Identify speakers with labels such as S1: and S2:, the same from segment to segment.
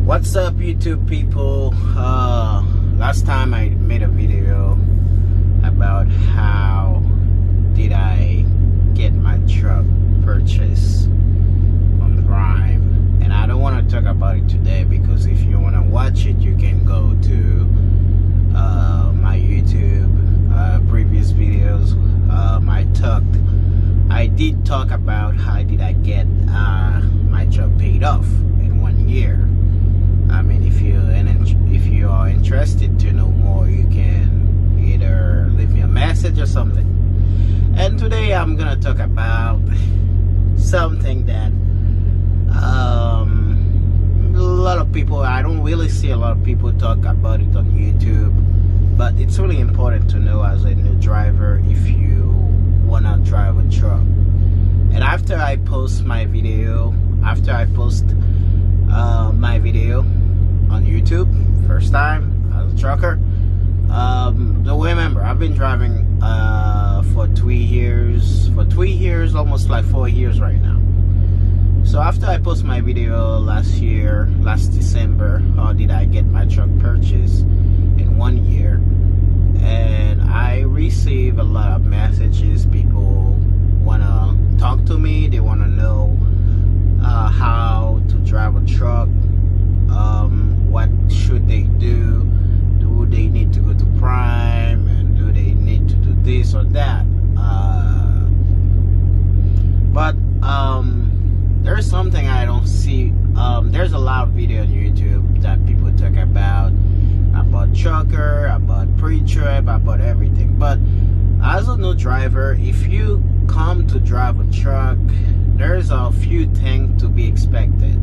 S1: What's up, YouTube people? Last time I made a video about how did I get my truck purchased on Prime, and I don't want to talk about it today because if you want to watch it, you can go to my YouTube previous videos. I did talk about how did I get my truck paid off in 1 year. I mean, if you are interested to know more, you can either leave me a message or something. And today I'm gonna talk about something that a lot of people, I don't really see a lot of people talk about it on YouTube, but it's really important to know as a new driver if you wanna drive a truck. And after I post my video, my video on YouTube, first time as a trucker, remember I've been driving for 3 years, almost like 4 years right now. So after I post my video last December, how did I get my truck purchased in 1 year, and I receive a lot of messages. People wanna talk to me, they wanna know how to drive a truck, what should they do they need to go to Prime, and do they need to do this or that, but there's something I don't see. There's a lot of video on YouTube that people talk about trucker, about pre-trip, about everything, but as a new driver, if you come to drive a truck, there's a few things to be expected.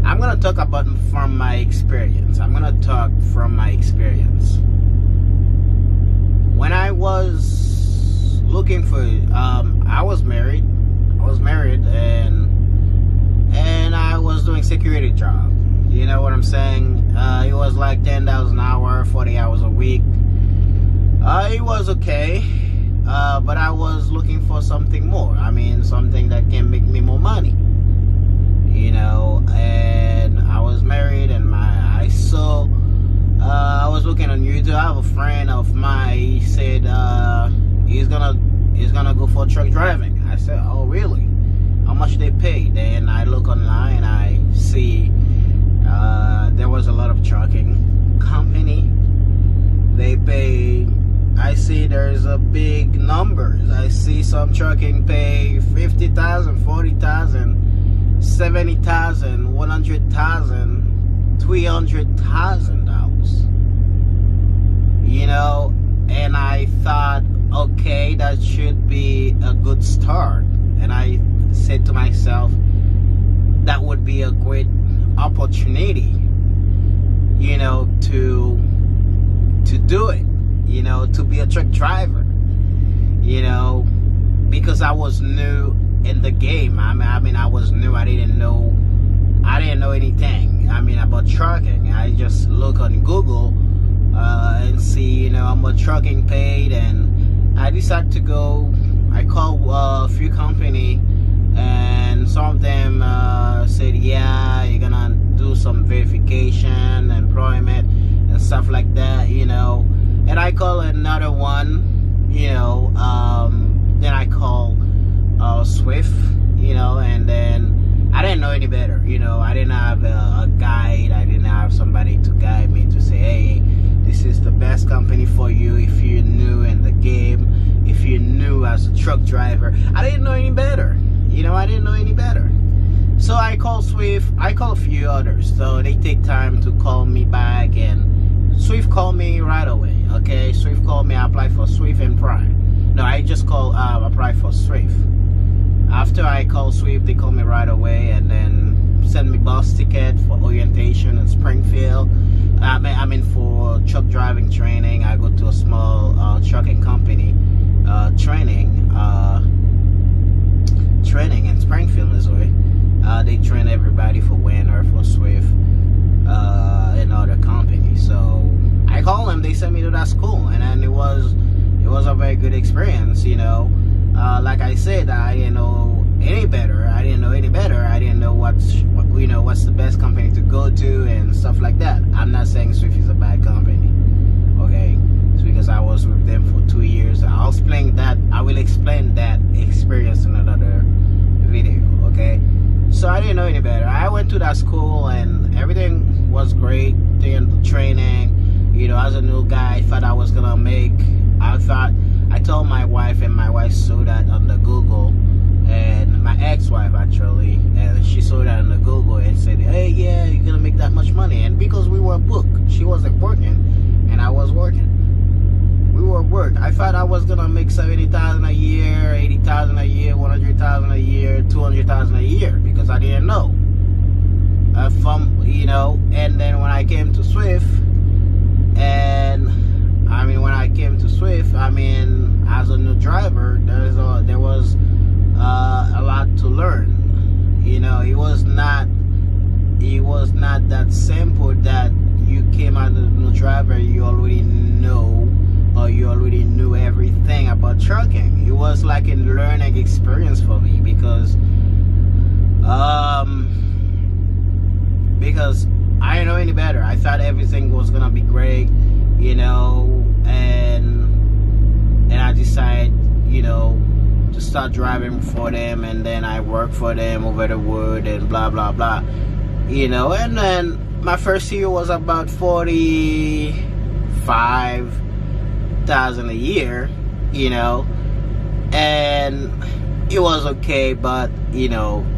S1: I'm gonna talk about from my experience. When I was looking for, I was married, and I was doing security job. You know what I'm saying? It was like $10,000 an hour, 40 hours a week. It was okay, but I was looking for something more. I mean, something that can make me more money. You know, and I was married, and I was looking on YouTube. I have a friend of mine. He said he's gonna go for truck driving. I said, oh really? How much they pay? Then I look online. I see there was a lot of trucking company. They pay. I see there's a big numbers. I see some trucking pay $50,000, $40,000. $70,000, $100,000, $300,000, you know, and I thought, okay, that should be a good start. And I said to myself, that would be a great opportunity, you know, to do it, you know, to be a truck driver, you know, because I was new in the game. I mean, I was new. I didn't know anything. I mean, about trucking. I just look on Google and see, you know, how much trucking paid, and I decided to go. I called a few company, and some of them said, yeah, you're gonna do some verification, employment, and stuff like that, you know. And I call another one, you know. Then I call Swift, you know, and then I didn't know any better, you know. I didn't have a guide. I didn't have somebody to guide me to say, hey, this is the best company for you if you're new in the game, if you're new as a truck driver. I didn't know any better, you know. I didn't know any better. So I call Swift. I call a few others, so they take time to call me back, and Swift called me right away. Okay, Swift called me. I applied for Swift and Prime. No, I just applied for Swift. After I called Swift, they called me right away, and then sent me bus ticket for orientation in Springfield. I mean for truck driving training. I go to a small trucking company training in Springfield, Missouri. They train everybody for Werner, for Swift, and other companies. So I called them. They sent me to that school, and then it was a very good experience, you know. Like I said, I didn't know any better. I didn't know any any better. I didn't know what's the best company to go to and stuff like that. I'm not saying Swift is a bad company, okay? It's because I was with them for 2 years. I will explain that experience in another video, okay? So I didn't know any better. I went to that school and everything was great. Doing the training, as a new guy, I thought I was gonna I told my wife, and my wife saw that on the Google, and my ex-wife actually, and she saw that on the Google and said, hey, yeah, you're gonna make that much money. And because we were booked, she wasn't working and I was working. We were booked. I thought I was gonna make 70,000 a year, 80,000 a year, 100,000 a year, 200,000 a year, because I didn't know. And then when I came to Swift, as a new driver, there was a lot to learn. It was not that simple that you came out as a new driver, you already know, or you already knew everything about trucking. It was like a learning experience for me because I didn't know any better. I thought everything was gonna be great, and I decided, to start driving for them, and then I worked for them over the wood and blah blah blah, and then my first year was about 45,000 a year, and it was okay, but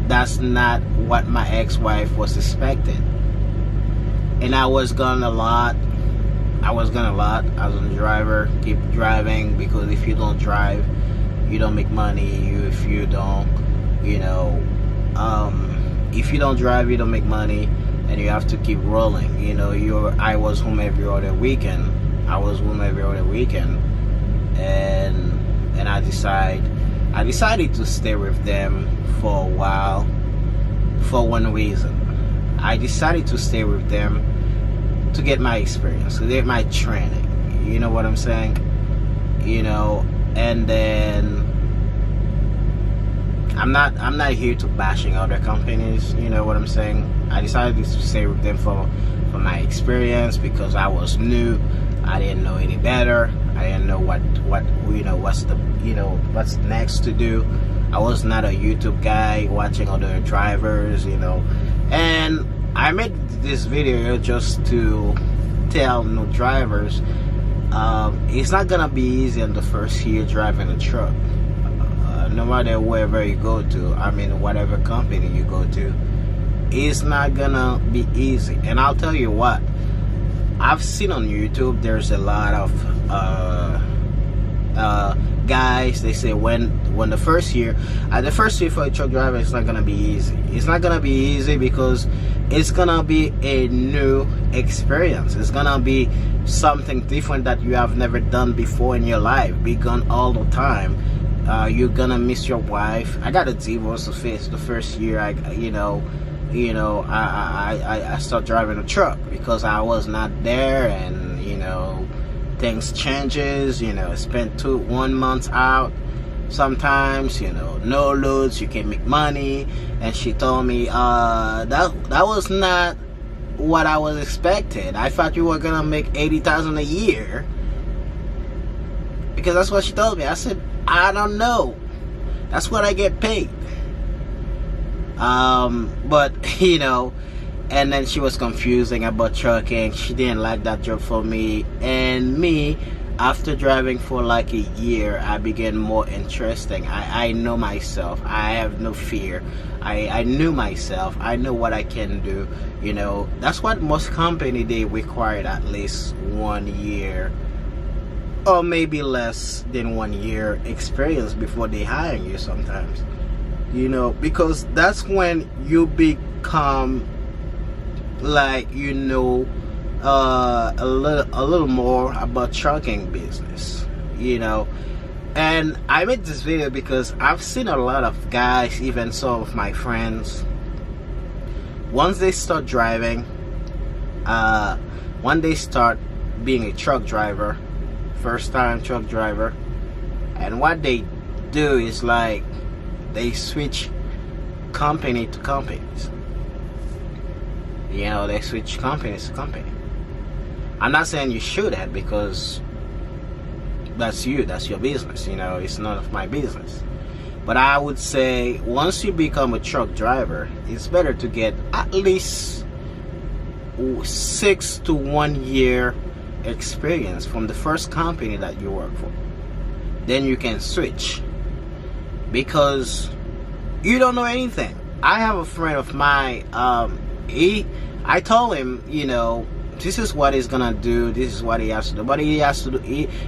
S1: that's not what my ex-wife was expecting. And I was gone a lot as a driver. Keep driving, because if you don't drive, you don't make money. If you don't drive, you don't make money, and you have to keep rolling. I was home every other weekend. And I decided to stay with them for a while for one reason. I decided to stay with them to get my experience, to get my training. You know what I'm saying? And then I'm not here to bashing other companies. You know what I'm saying? I decided to stay with them for my experience, because I was new. I didn't know any better. I didn't know what's next to do. I was not a YouTube guy watching other drivers, and I made this video just to tell new drivers, it's not gonna be easy in the first year driving a truck. No matter wherever you go to, whatever company you go to, it's not gonna be easy. And I'll tell you what, I've seen on YouTube, there's a lot of guys, they say when the first year for a truck driver, it's not gonna be easy. It's not gonna be easy because it's gonna be a new experience. It's gonna be something different that you have never done before in your life. Be gone all the time. You're gonna miss your wife. I got a divorce to face the first year. I started driving a truck because I was not there, and things changes. Spent 1 month out. Sometimes no loads, you can make money. And she told me that was not what I was expecting. I thought you were gonna make 80,000 a year, because that's what she told me. I said, I don't know, that's what I get paid. But and then she was confusing about trucking. She didn't like that job for me. And me, after driving for like a year, I began more interesting. I know myself. I have no fear. I knew myself. I know what I can do. That's what most company, they required at least 1 year, or maybe less than 1 year experience before they hire you sometimes. Because that's when you become like a little more about trucking business. And I made this video because I've seen a lot of guys, even some of my friends, once they start driving, when they start being a truck driver, first time truck driver, and what they do is like they switch company to companies. You know, they switch companies to company. I'm not saying you shouldn't, because that's your business. You know, it's none of my business. But I would say once you become a truck driver, it's better to get at least 6 to 1 year experience from the first company that you work for. Then you can switch, because you don't know anything. I have a friend of mine, I told him, you know, this is what he's gonna do, this is what he has to do, but he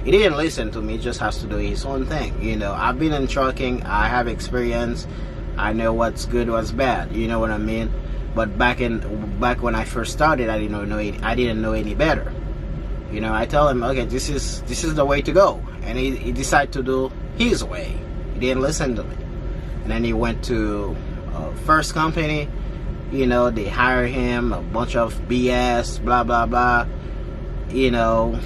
S1: didn't listen to me. He just has to do his own thing. You know, I've been in trucking, I have experience, I know what's good, what's bad, you know what I mean. But back when I first started, I didn't know any better. You know, I tell him, okay, this is the way to go, and he decided to do his way. He didn't listen to me, and then he went to first company. You know, they hire him, a bunch of BS, blah blah blah. You know,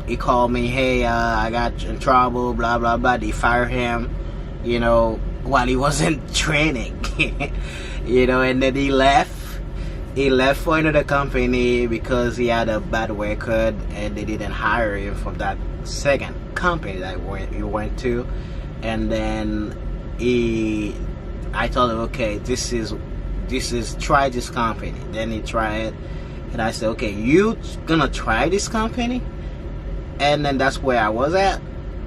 S1: he called me, hey, I got in trouble, blah blah blah. They fire him, you know, while he wasn't training. You know, and then he left for another company because he had a bad record, and they didn't hire him from that second company that he went to. And then I told him, okay, this is try this company. Then he tried, and I said, okay, you gonna try this company? And then that's where I was at.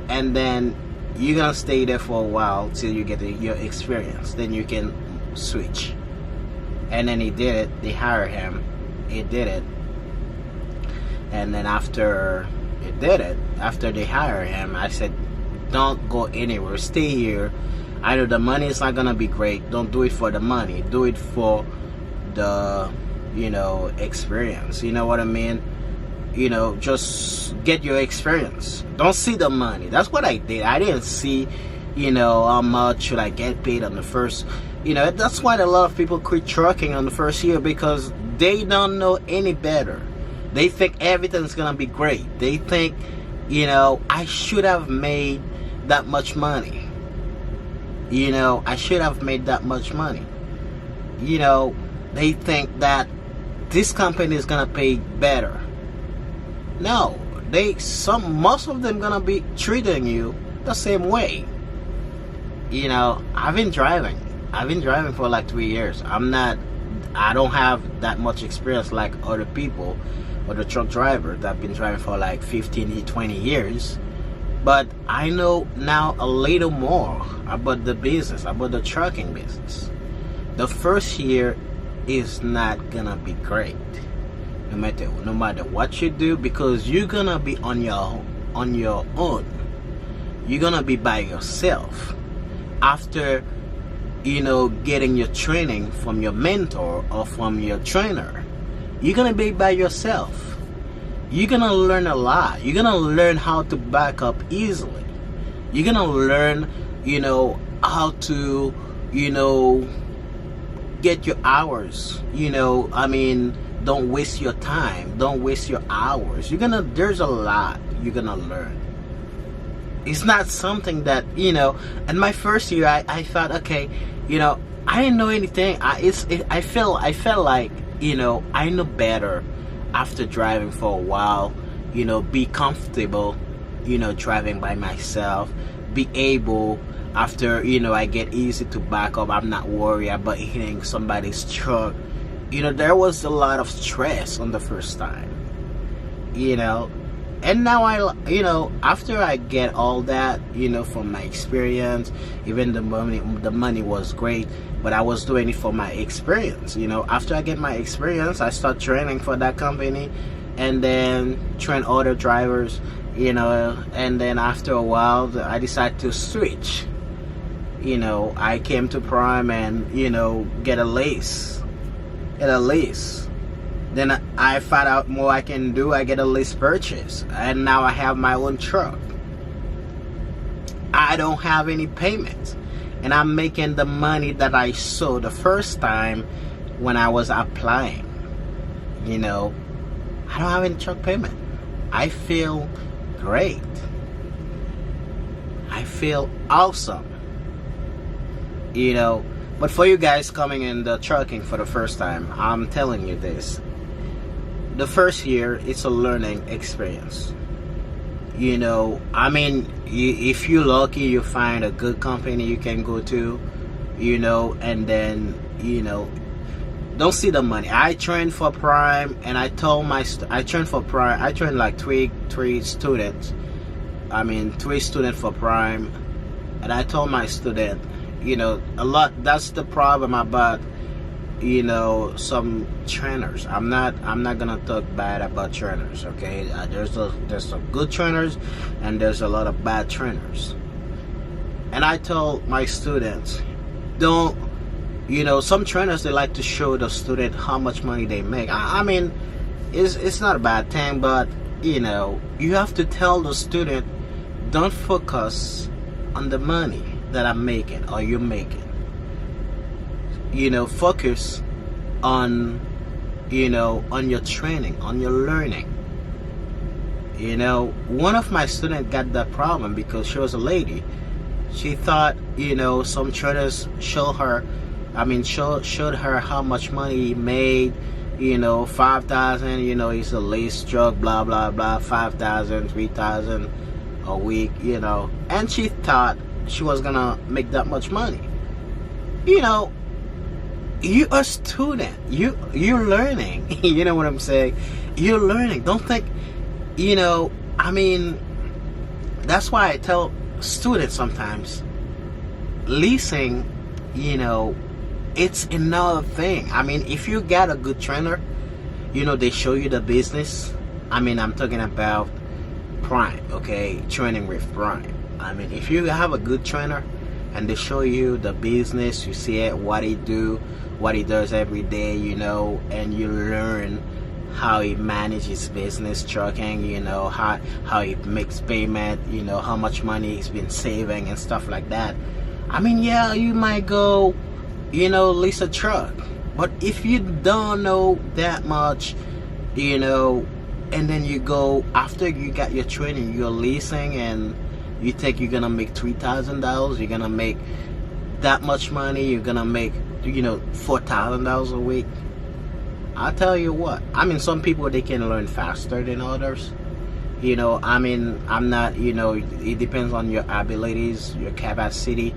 S1: And then you're gonna stay there for a while till you get your experience, then you can switch. And then he did it. They hired him, he did it. And then after they hired him, I said, don't go anywhere, stay here. I know the money is not gonna be great. Don't do it for the money. Do it for the, you know, experience. You know what I mean? You know, just get your experience. Don't see the money. That's what I did. I didn't see, you know, how much should I get paid on the first. You know, that's why a lot of people quit trucking on the first year, because they don't know any better. They think everything's gonna be great. They think, you know, I should have made that much money. You know, I should have made that much money. You know, they think that this company is gonna pay better. No, most of them gonna be treating you the same way. You know, I've been driving for like 3 years. I don't have that much experience like other people, other truck drivers that have been driving for like 15, 20 years. But I know now a little more about the business, about the trucking business. The first year is not gonna be great, no matter what you do, because you're gonna be on your own. You're gonna be by yourself. After, you know, getting your training from your mentor or from your trainer, you're gonna be by yourself. You're gonna learn a lot. You're gonna learn how to back up easily. You're gonna learn, you know, how to, you know, get your hours. You know, I mean, don't waste your time. Don't waste your hours. There's a lot you're gonna learn. It's not something that, you know, in my first year, I thought, okay, you know, I didn't know anything. I felt like, you know, I know better after driving for a while. You know, be comfortable, you know, driving by myself. Be able, after, you know, I get easy to back up. I'm not worried about hitting somebody's truck. You know, there was a lot of stress on the first time, you know. And now you know, after I get all that, you know, from my experience, even the money was great, but I was doing it for my experience. You know, after I get my experience, I start training for that company, and then train other drivers, you know. And then after a while, I decided to switch. You know, I came to Prime and, you know, get a lease. Then I found out more I can do. I get a lease purchase, and now I have my own truck. I don't have any payments, and I'm making the money that I saw the first time when I was applying. You know, I don't have any truck payment. I feel great. I feel awesome. You know, But for you guys coming in the trucking for the first time, I'm telling you this. The first year, it's a learning experience. You know, I mean, if you're lucky, you find a good company you can go to, you know, and then, you know, don't see the money. I trained for Prime, and I told I trained for Prime. I trained like three students. I mean, 3 students for Prime, and I told my student, you know, a lot. That's the problem about, you know, some trainers. I'm not gonna talk bad about trainers. Okay, there's some good trainers, and there's a lot of bad trainers. And I told my students, don't, you know, some trainers, they like to show the student how much money they make. I mean, it's not a bad thing, but you know, you have to tell the student, don't focus on the money that I'm making or you're making. You know, focus on, you know, on your training, on your learning. You know, one of my students got that problem because she was a lady. She thought, you know, some traders showed her how much money he made. You know, 5,000, you know, he's a lace truck, blah blah blah, 5,000, 3,000 a week, you know, and she thought she was gonna make that much money. You know, you're a student, you're learning. You know what I'm saying? You're learning. Don't think, you know, I mean, that's why I tell students sometimes, leasing, you know, it's another thing. I mean, if you got a good trainer, you know, they show you the business. I mean, I'm talking about Prime, okay, training with Prime. I mean, if you have a good trainer and they show you the business, you see it, what he do, what he does every day, you know, and you learn how he manages business trucking, you know, how he makes payment, you know, how much money he's been saving and stuff like that. I mean, yeah, you might go, you know, lease a truck, but if you don't know that much, you know, and then you go, after you got your training, you're leasing, and you think you're gonna make $3,000, you're gonna make that much money, you're gonna make, you know, $4,000 a week. I'll tell you what, I mean, some people, they can learn faster than others. You know, I mean, I'm not, you know, it depends on your abilities, your capacity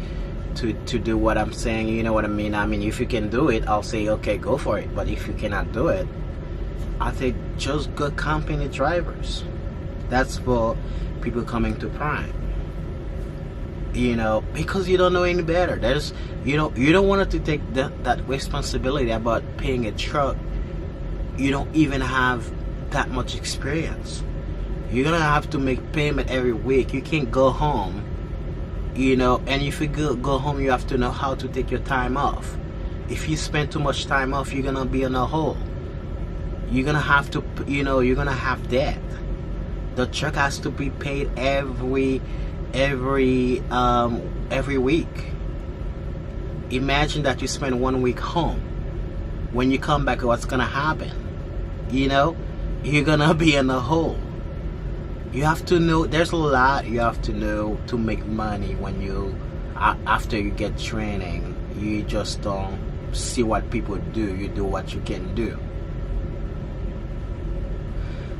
S1: to do what I'm saying. You know what I mean? I mean, if you can do it, I'll say, okay, go for it. But if you cannot do it, I think just good company drivers. That's for people coming to Prime. You know, because you don't know any better. There's, you know, you don't want to take that responsibility about paying a truck. You don't even have that much experience. You're gonna have to make payment every week. You can't go home, you know, and if you go home, you have to know how to take your time off. If you spend too much time off, you're gonna be in a hole. You're gonna have to, you know, you're gonna have debt. The truck has to be paid every week. Imagine that you spend 1 week home. When you come back, what's gonna happen? You know, you're gonna be in a hole. You have to know, there's a lot you have to know to make money when you, after you get training. You just don't see what people do, you do what you can do.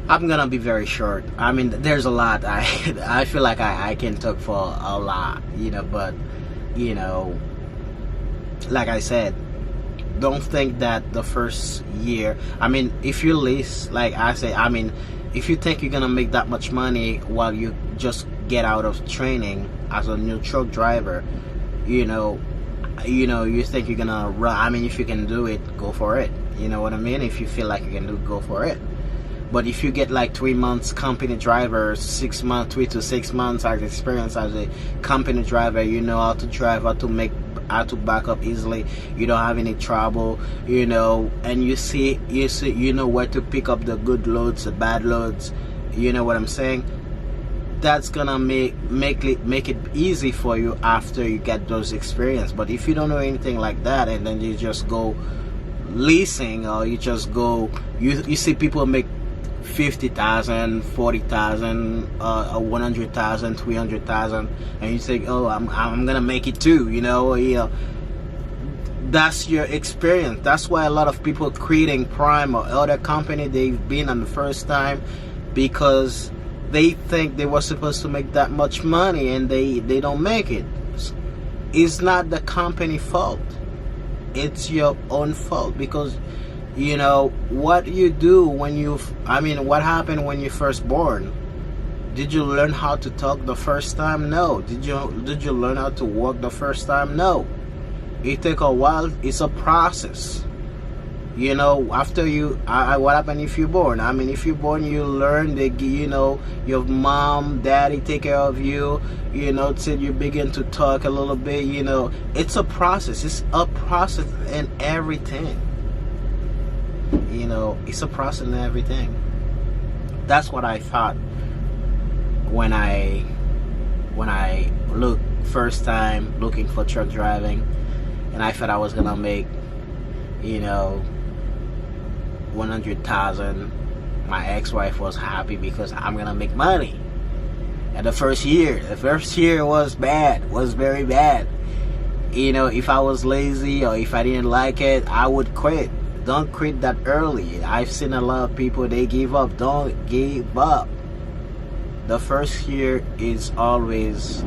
S1: I'm gonna be very short. I mean, there's a lot. I feel like I can talk for a lot, you know, but, you know, like I said, don't think that the first year, I mean, if you lease, like I say, I mean, if you think you're gonna make that much money while you just get out of training as a new truck driver, you know, you think you're gonna run. I mean, if you can do it, go for it. You know what I mean? If you feel like you can do it, go for it. But if you get like 3 months company driver, 6 months, 3 to 6 months as experience as a company driver, you know how to drive, how to back up easily, you don't have any trouble, you know, and you know where to pick up the good loads, the bad loads, you know what I'm saying? That's gonna make it easy for you after you get those experience. But if you don't know anything like that, and then you just go leasing, or you just go, you see people make 50,000, 40,000, 100,000, 300,000, and you say, oh, I'm gonna make it too, you know. That's your experience. That's why a lot of people creating Prime or other company, they've been on the first time because they think they were supposed to make that much money and they don't make it. It's not the company fault, it's your own fault. Because you know what you do when what happened when you first born? Did you learn how to talk the first time? No. Did you learn how to walk the first time? No. It take a while. It's a process. You know, after what happened if you're born? If you're born, you learn that, your mom, daddy take care of you, till you begin to talk a little bit, It's a process. It's a process in everything. It's a process in everything. That's what I thought when I looked first time looking for truck driving, and I thought I was gonna make 100,000. My ex-wife was happy because I'm gonna make money. And the first year was bad, was very bad. If I was lazy or if I didn't like it, I would quit. Don't quit that early. I've seen a lot of people, they give up. Don't give up. The first year is always,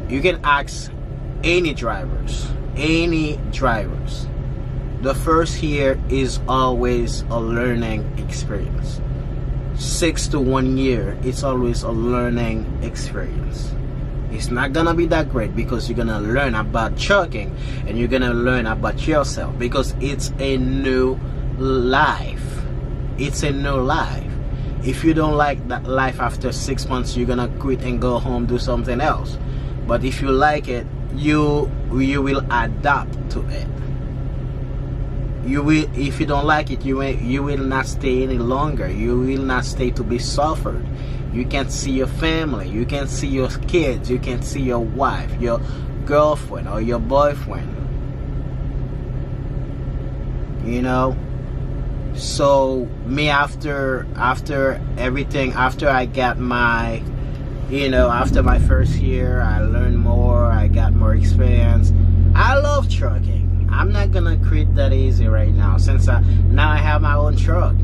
S1: you can ask any drivers. The first year is always a learning experience. 6 to 1 year, it's always a learning experience. It's not gonna be that great because you're gonna learn about trucking and you're gonna learn about yourself because it's a new life. It's a new life. If you don't like that life after 6 months, you're gonna quit and go home, do something else. But if you like it, you will adapt to it. You will. If you don't like it, you will not stay any longer. You will not stay to be suffered. You can see your family, you can see your kids, you can see your wife, your girlfriend or your boyfriend. So me, after everything, after I got my after my first year, I learned more, I got more experience. I love trucking. I'm not gonna quit that easy right now, since now I have my own truck,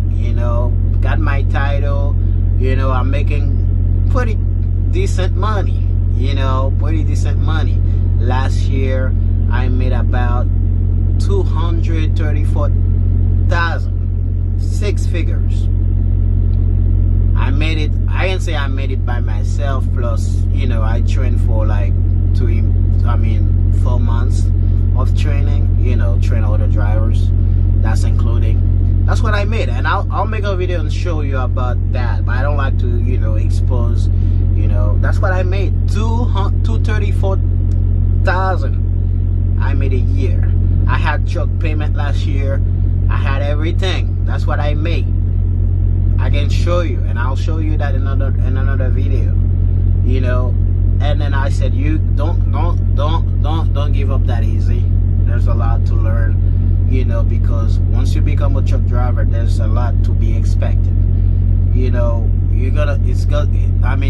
S1: got my title, I'm making pretty decent money, Last year I made about 234,000, 6 figures. I made it. I didn't say I made it by myself, plus I trained for like 4 months of training, train other drivers. That's including. That's what I made, and I'll make a video and show you about that, but I don't like to expose. That's what I made. 234,000 I made a year. I had truck payment last year. I had everything. That's what I made. I can show you, and I'll show you that in another video. And then I said, you don't give up that easy. There's a lot to learn, because once you become a truck driver, there's a lot to be expected.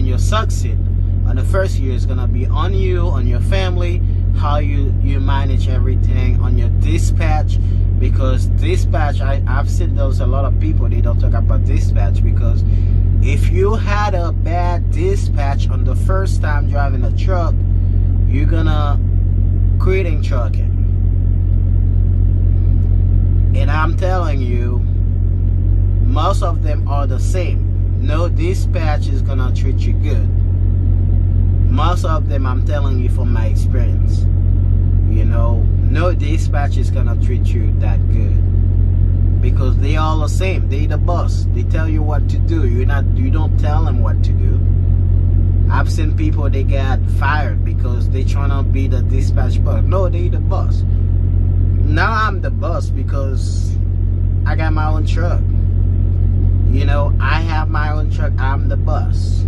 S1: Your success on the first year is gonna be on you, on your family, how you manage everything, on your dispatch. Because dispatch, I've seen there's a lot of people, they don't talk about dispatch, because if you had a bad dispatch on the first time driving a truck, you're gonna quitting trucking. And I'm telling you, most of them are the same. No dispatch is gonna treat you good. Most of them, I'm telling you from my experience, no dispatch is gonna treat you that good, because they all the same. They the boss. They tell you what to do. You don't tell them what to do. I've seen people, they got fired because they trying to be the dispatch boss. No, they the boss. Now I'm the boss because I got my own truck. I have my own truck. I'm the boss.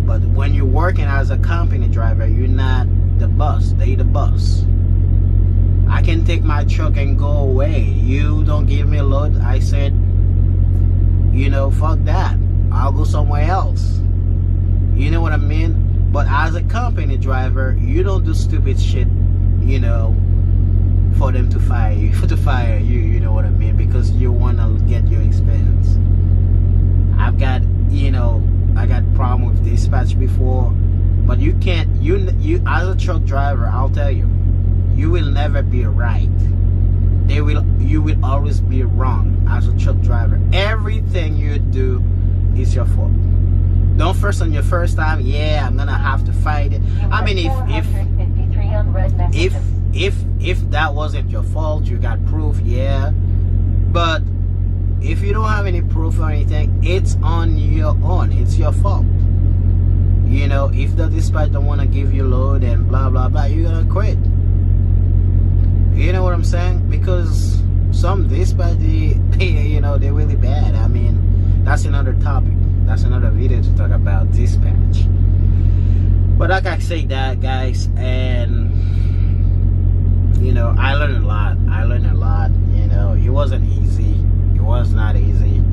S1: But when you're working as a company driver, you're not the boss. They the boss. I can take my truck and go away. You don't give me a load, I said, fuck that. I'll go somewhere else. You know what I mean? But as a company driver, you don't do stupid shit, for them to fire you. to fire you. You know what I mean? Because you want to get your experience. I've got, I got problem with dispatch before, but you can't. You as a truck driver, I'll tell you, you will never be right. You will always be wrong as a truck driver. Everything you do is your fault. Don't first on your first time, yeah, I'm gonna have to fight it. I mean, if that wasn't your fault, you got proof, yeah. But if you don't have any proof or anything, it's on your own. It's your fault. If the dispatch don't want to give you load and blah blah blah, you're gonna quit. You know what I'm saying? Because some dispatch, they're really bad. I mean, that's another topic. That's another video to talk about dispatch. But like I say that, guys, and I learned a lot. It wasn't easy. It was not easy.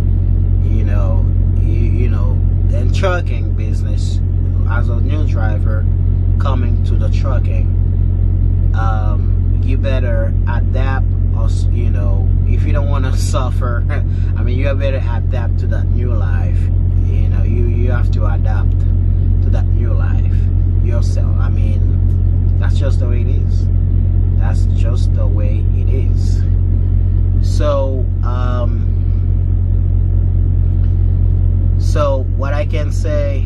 S1: And trucking business, as a new driver coming to the trucking, you better adapt. If you don't want to suffer, I mean, you better adapt to that new life. You have to adapt to that new life yourself. I mean, that's just the way it is. That's just the way it is. So what I can say.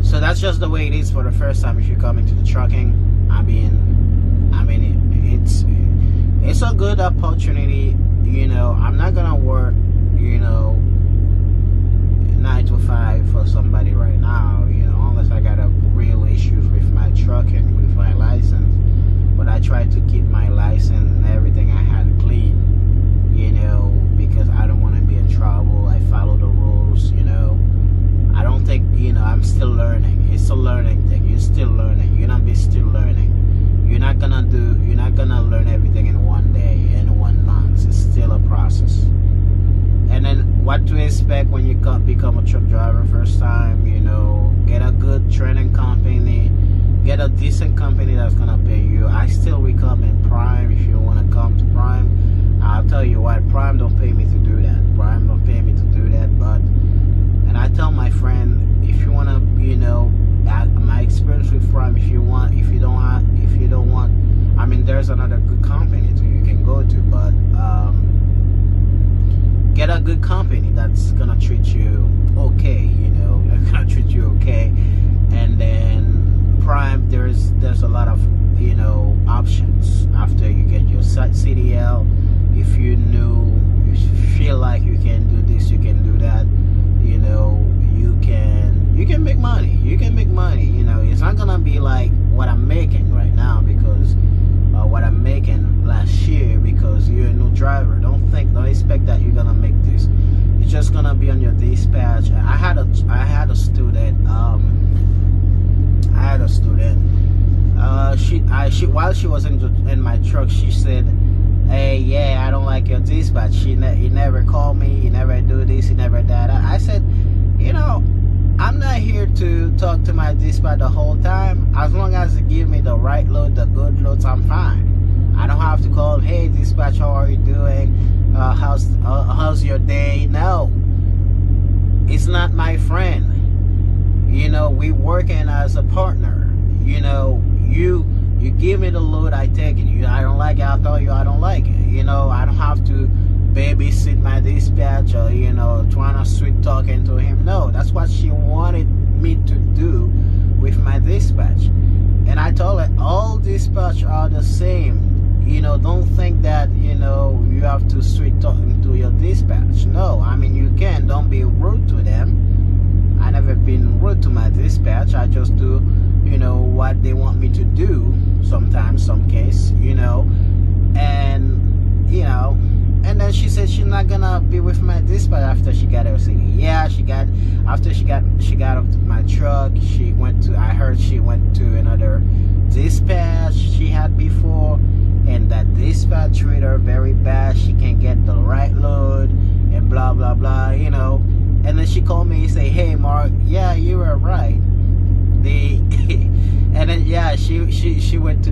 S1: So that's just the way it is for the first time if you're coming to the trucking. I mean, it's a good opportunity. I'm not gonna work, 9 to 5 for somebody right now, unless I got a real issue with my trucking, with my license. But I try to keep my license and everything I had clean, because I don't want to be in trouble. I follow the rules, I don't think, I'm still learning. It's a learning thing. You're still learning. You're gonna be still learning. You're not gonna learn everything in one day, in 1 month. It's still a process. And then what to expect when you become a truck driver first time, get a good training company, get a decent company that's gonna pay you. I still recommend Prime. If you want to come to Prime, I'll tell you what, Prime don't pay me to do that. And I tell my friend, if you want to, my experience with Prime, if you don't want, I mean, there's another good company too you can go to, but get a good company that's gonna treat you okay, and then Prime, there's a lot of options after you get your CDL. If you feel like you can do this, you can do that, you can make money. It's not gonna be like what I'm making right now, because what I'm making last year, because you're a new driver. Don't expect that you're gonna make this. It's just gonna be on your dispatch. I had a student. While she was in my truck, she said, "Hey, yeah, I don't like your dispatch. You never call me. You never do this. You never that." I said, I'm not here to talk to my dispatch the whole time. As long as they give me the right load, the good loads, I'm fine. I don't have to call, "Hey, dispatch, how are you doing? How's your day?" No, it's not my friend. We working as a partner. You give me the load, I take it. I don't like it, I'll tell you I don't like it. I don't have to babysit my dispatch or trying to sweet talking to him. No, that's what she wanted me to do with my dispatch. And I told her all dispatch are the same. Don't think that you have to sweet talking to your dispatch. No, I mean, you can. Don't be rude to them. I never been rude to my dispatch. I just do what they want me to do sometimes, some case, and then she said she's not gonna be with my dispatch after she got her CD. Yeah, after she got off my truck, I heard she went to another dispatch she had before, and that dispatch treated her very bad. She can't get the right load and blah blah blah, and then she called me and say, "Hey Mark, yeah, you were right." And she went to